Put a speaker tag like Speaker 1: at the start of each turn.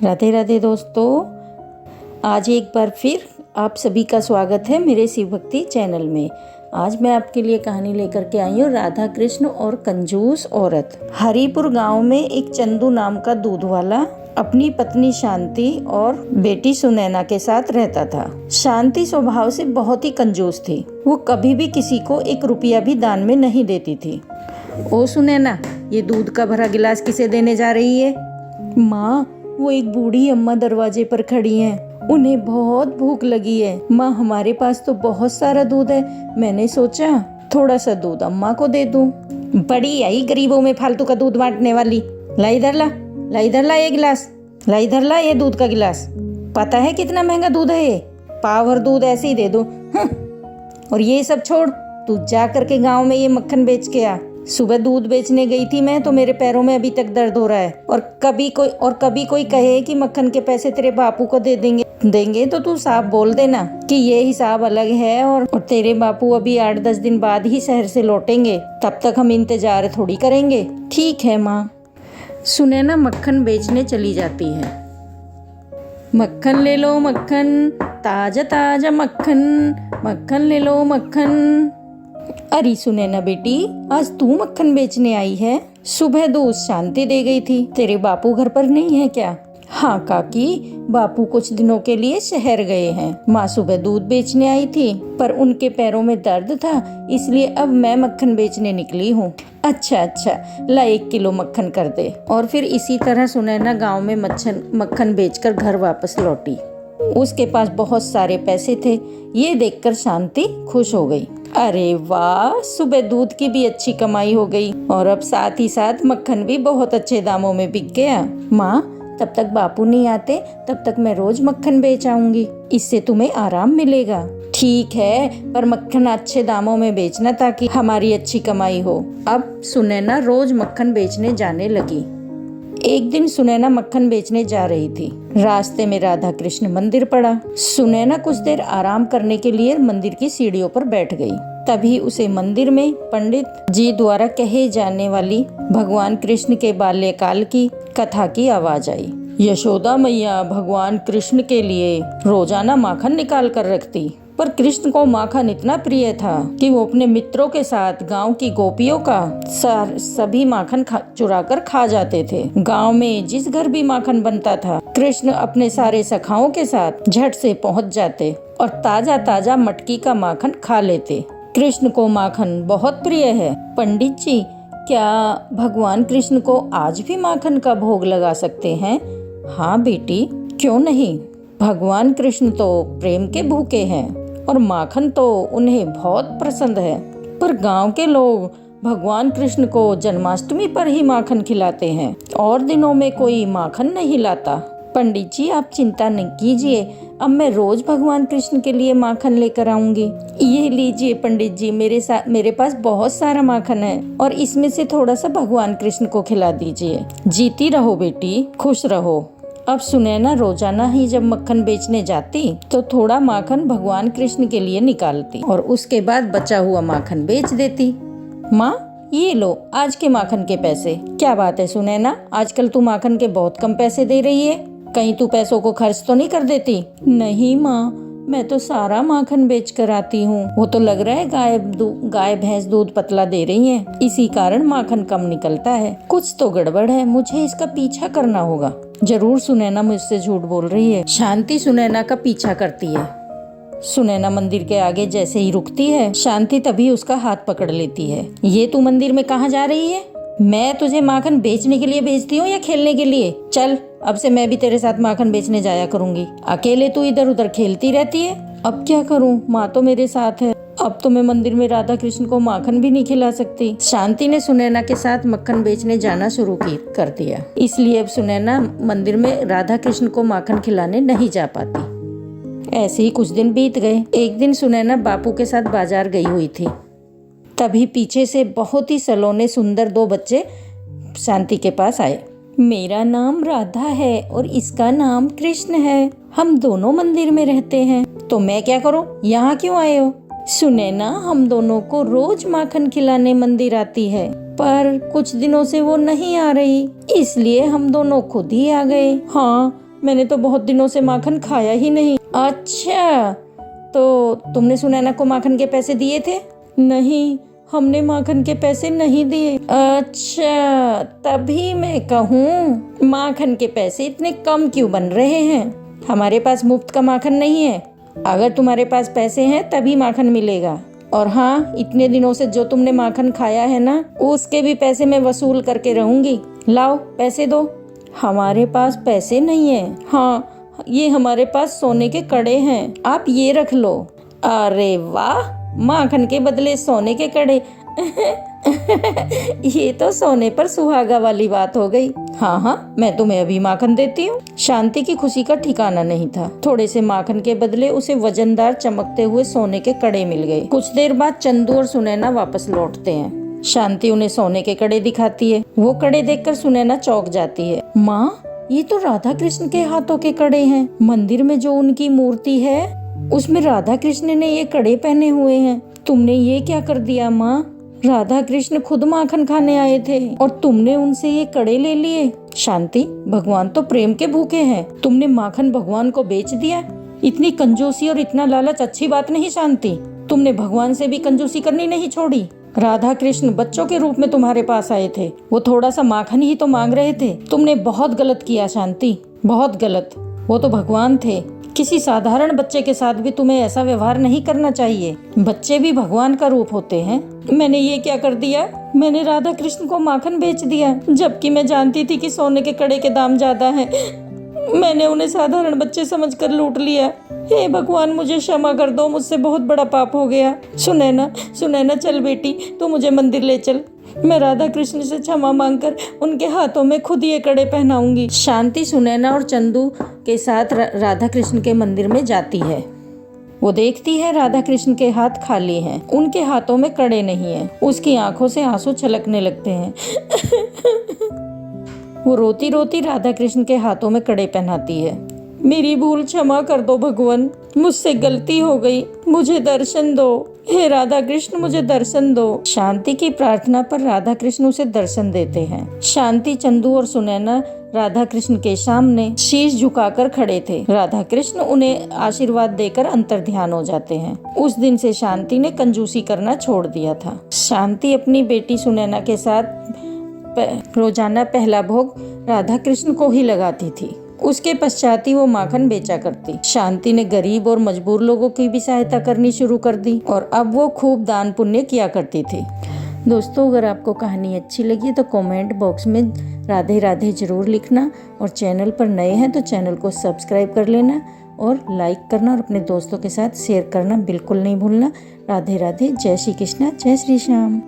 Speaker 1: राधे राधे दोस्तों, आज एक बार फिर आप सभी का स्वागत है मेरे शिव भक्ति चैनल में। आज मैं आपके लिए कहानी लेकर के आई हूँ राधा कृष्ण और कंजूस औरत। हरिपुर गांव में एक चंदू नाम का दूध वाला अपनी पत्नी शांति और बेटी सुनैना के साथ रहता था। शांति स्वभाव से बहुत ही कंजूस थी। वो कभी भी किसी को 1 रुपया भी दान में नहीं देती थी। ओ सुनैना, ये दूध का भरा गिलास किसे देने जा रही है? माँ, वो एक बूढ़ी अम्मा दरवाजे पर खड़ी हैं। उन्हें बहुत भूख लगी है। माँ, हमारे पास तो बहुत सारा दूध है। मैंने सोचा थोड़ा सा दूध अम्मा को दे दूं। बड़ी आई गरीबों में फालतू का दूध बांटने वाली। ला इधर ला, ला इधर ला ये गिलास, ला इधर ला ये दूध का गिलास। पता है कितना महंगा दूध है ये? पाव भर दूध ऐसे ही दे दो। और ये सब छोड़, तू जा करके गाँव में ये मक्खन बेच के आ। सुबह दूध बेचने गई थी मैं, तो मेरे पैरों में अभी तक दर्द हो रहा है। और कभी कोई कहे कि मक्खन के पैसे तेरे बापू को दे देंगे तो तू साफ बोल देना कि ये हिसाब अलग है। और तेरे बापू अभी 8-10 दिन बाद ही शहर से लौटेंगे, तब तक हम इंतजार थोड़ी करेंगे। ठीक है माँ। सुनैना मक्खन बेचने चली जाती है। मक्खन ले लो मक्खन, ताजा ताजा मक्खन, मक्खन ले लो मक्खन। अरे सुनैना बेटी, आज तू मक्खन बेचने आई है? सुबह दूध शांति दे गई थी। तेरे बापू घर पर नहीं है क्या? हाँ काकी, बापू कुछ दिनों के लिए शहर गए हैं। माँ सुबह दूध बेचने आई थी, पर उनके पैरों में दर्द था, इसलिए अब मैं मक्खन बेचने निकली हूँ। अच्छा, ला 1 किलो मक्खन कर दे। और फिर इसी तरह सुनैना गाँव में मक्खन बेचकर घर वापस लौटी। उसके पास बहुत सारे पैसे थे। ये देखकर शांति खुश हो गई। अरे वाह, सुबह दूध की भी अच्छी कमाई हो गई और अब साथ ही साथ मक्खन भी बहुत अच्छे दामों में बिक गया। माँ, तब तक बापू नहीं आते, तब तक मैं रोज मक्खन बेच आऊंगी। इससे तुम्हें आराम मिलेगा। ठीक है, पर मक्खन अच्छे दामों में बेचना ताकि हमारी अच्छी कमाई हो। अब सुनैना रोज मक्खन बेचने जाने लगी। एक दिन सुनैना मक्खन बेचने जा रही थी। रास्ते में राधा कृष्ण मंदिर पड़ा। सुनैना कुछ देर आराम करने के लिए मंदिर की सीढ़ियों पर बैठ गई। तभी उसे मंदिर में पंडित जी द्वारा कहे जाने वाली भगवान कृष्ण के बाल्यकाल की कथा की आवाज आई। यशोदा मैया भगवान कृष्ण के लिए रोजाना माखन निकाल कर रखती, पर कृष्ण को माखन इतना प्रिय था कि वो अपने मित्रों के साथ गांव की गोपियों का सभी माखन चुरा कर खा जाते थे। गांव में जिस घर भी माखन बनता था, कृष्ण अपने सारे सखाओं के साथ झट से पहुंच जाते और ताजा ताजा मटकी का माखन खा लेते। कृष्ण को माखन बहुत प्रिय है। पंडित जी, क्या भगवान कृष्ण को आज भी माखन का भोग लगा सकते हैं? हाँ बेटी, क्यों नहीं। भगवान कृष्ण तो प्रेम के भूखे हैं और माखन तो उन्हें बहुत पसंद है। पर गांव के लोग भगवान कृष्ण को जन्माष्टमी पर ही माखन खिलाते हैं और दिनों में कोई माखन नहीं लाता। पंडित जी, आप चिंता नहीं कीजिए, अब मैं रोज भगवान कृष्ण के लिए माखन लेकर आऊंगी। ये लीजिए पंडित जी, मेरे पास बहुत सारा माखन है और इसमें से थोड़ा सा भगवान कृष्ण को खिला दीजिए। जीती रहो बेटी, खुश रहो। अब सुनैना रोजाना ही जब मक्खन बेचने जाती तो थोड़ा माखन भगवान कृष्ण के लिए निकालती और उसके बाद बचा हुआ माखन बेच देती। माँ, ये लो आज के माखन के पैसे। क्या बात है सुनैना, आजकल तू माखन के बहुत कम पैसे दे रही है। कहीं तू पैसों को खर्च तो नहीं कर देती? नहीं माँ, मैं तो सारा माखन बेच कर आती हूँ। वो तो लग रहा है गाय भैंस दूध पतला दे रही हैं, इसी कारण माखन कम निकलता है। कुछ तो गड़बड़ है, मुझे इसका पीछा करना होगा। जरूर सुनैना मुझसे झूठ बोल रही है। शांति सुनैना का पीछा करती है। सुनैना मंदिर के आगे जैसे ही रुकती है, शांति तभी उसका हाथ पकड़ लेती है। ये तू मंदिर में कहाँ जा रही है? मैं तुझे माखन बेचने के लिए भेजती हूँ या खेलने के लिए? चल, अब से मैं भी तेरे साथ माखन बेचने जाया करूंगी। अकेले तू इधर उधर खेलती रहती है। अब क्या करूं, माँ तो मेरे साथ है। अब तो मैं मंदिर में राधा कृष्ण को माखन भी नहीं खिला सकती। शांति ने सुनैना के साथ मक्खन बेचने जाना शुरू कर दिया। इसलिए अब सुनैना मंदिर में राधा कृष्ण को माखन खिलाने नहीं जा पाती। ऐसे ही कुछ दिन बीत गए। एक दिन सुनैना बापू के साथ बाजार गई हुई थी। तभी पीछे से बहुत ही सलोने सुंदर 2 बच्चे शांति के पास आए। मेरा नाम राधा है और इसका नाम कृष्ण है। हम दोनों मंदिर में रहते हैं। तो मैं क्या करूं? यहाँ क्यों आए हो? सुनैना हम दोनों को रोज माखन खिलाने मंदिर आती है, पर कुछ दिनों से वो नहीं आ रही, इसलिए हम दोनों खुद ही आ गए। हाँ, मैंने तो बहुत दिनों से माखन खाया ही नहीं। अच्छा, तो तुमने सुनैना को माखन के पैसे दिए थे? नहीं, हमने माखन के पैसे नहीं दिए। अच्छा, तभी मैं कहूँ माखन के पैसे इतने कम क्यों बन रहे हैं। हमारे पास मुफ्त का माखन नहीं है। अगर तुम्हारे पास पैसे हैं तभी माखन मिलेगा। और हाँ, इतने दिनों से जो तुमने माखन खाया है ना, उसके भी पैसे मैं वसूल करके रहूंगी। लाओ पैसे दो। हमारे पास पैसे नहीं है। हाँ, ये हमारे पास सोने के कड़े हैं, आप ये रख लो। अरे वाह, माखन के बदले सोने के कड़े। ये तो सोने पर सुहागा वाली बात हो गई। हाँ हाँ, मैं तुम्हें अभी माखन देती हूँ। शांति की खुशी का ठिकाना नहीं था। थोड़े से माखन के बदले उसे वजनदार चमकते हुए सोने के कड़े मिल गए। कुछ देर बाद चंदू और सुनैना वापस लौटते हैं। शांति उन्हें सोने के कड़े दिखाती है। वो कड़े देखकर सुनैना चौंक जाती है। माँ, ये तो राधा कृष्ण के हाथों के कड़े हैं। मंदिर में जो उनकी मूर्ति है उसमें राधा कृष्ण ने ये कड़े पहने हुए हैं। तुमने ये क्या कर दिया माँ? राधा कृष्ण खुद माखन खाने आए थे और तुमने उनसे ये कड़े ले लिए। शांति, भगवान तो प्रेम के भूखे हैं। तुमने माखन भगवान को बेच दिया। इतनी कंजूसी और इतना लालच अच्छी बात नहीं शांति। तुमने भगवान से भी कंजूसी करनी नहीं छोड़ी। राधा कृष्ण बच्चों के रूप में तुम्हारे पास आए थे। वो थोड़ा सा माखन ही तो मांग रहे थे। तुमने बहुत गलत किया शांति, बहुत गलत। वो तो भगवान थे। किसी साधारण बच्चे के साथ भी तुम्हें ऐसा व्यवहार नहीं करना चाहिए। बच्चे भी भगवान का रूप होते हैं। मैंने ये क्या कर दिया? मैंने राधा कृष्ण को माखन बेच दिया, जबकि मैं जानती थी कि सोने के कड़े के दाम ज्यादा हैं। मैंने उन्हें साधारण बच्चे समझकर लूट लिया। हे भगवान, मुझे क्षमा कर दो, मुझसे बहुत बड़ा पाप हो गया। सुनैना, सुनैना, चल बेटी, तू मुझे मंदिर ले चल। मैं राधा कृष्ण से क्षमा मांगकर उनके हाथों में खुद ये कड़े पहनाऊंगी। शांति सुनैना और चंदू के साथ राधा कृष्ण के मंदिर में जाती है। वो देखती है राधा कृष्ण के हाथ खाली हैं, उनके हाथों में कड़े नहीं हैं। उसकी आंखों से आंसू छलकने लगते हैं। वो रोती रोती राधा कृष्ण के हाथों में कड़े पहनाती है। मेरी भूल क्षमा कर दो भगवान, मुझसे गलती हो गई, मुझे दर्शन दो। हे राधा कृष्ण, मुझे दर्शन दो। शांति की प्रार्थना पर राधा कृष्ण उसे दर्शन देते हैं। शांति, चंदू और सुनैना राधा कृष्ण के सामने शीश झुकाकर खड़े थे। राधा कृष्ण उन्हें आशीर्वाद देकर अंतर्ध्यान हो जाते हैं। उस दिन से शांति ने कंजूसी करना छोड़ दिया था। शांति अपनी बेटी सुनैना के साथ रोजाना पहला भोग राधा कृष्ण को ही लगाती थी। उसके पश्चात ही वो माखन बेचा करती। शांति ने गरीब और मजबूर लोगों की भी सहायता करनी शुरू कर दी और अब वो खूब दान पुण्य किया करती थी। दोस्तों, अगर आपको कहानी अच्छी लगी तो कमेंट बॉक्स में राधे राधे जरूर लिखना और चैनल पर नए हैं तो चैनल को सब्सक्राइब कर लेना और लाइक करना और अपने दोस्तों के साथ शेयर करना बिल्कुल नहीं भूलना। राधे राधे, जय श्री कृष्णा, जय श्री श्याम।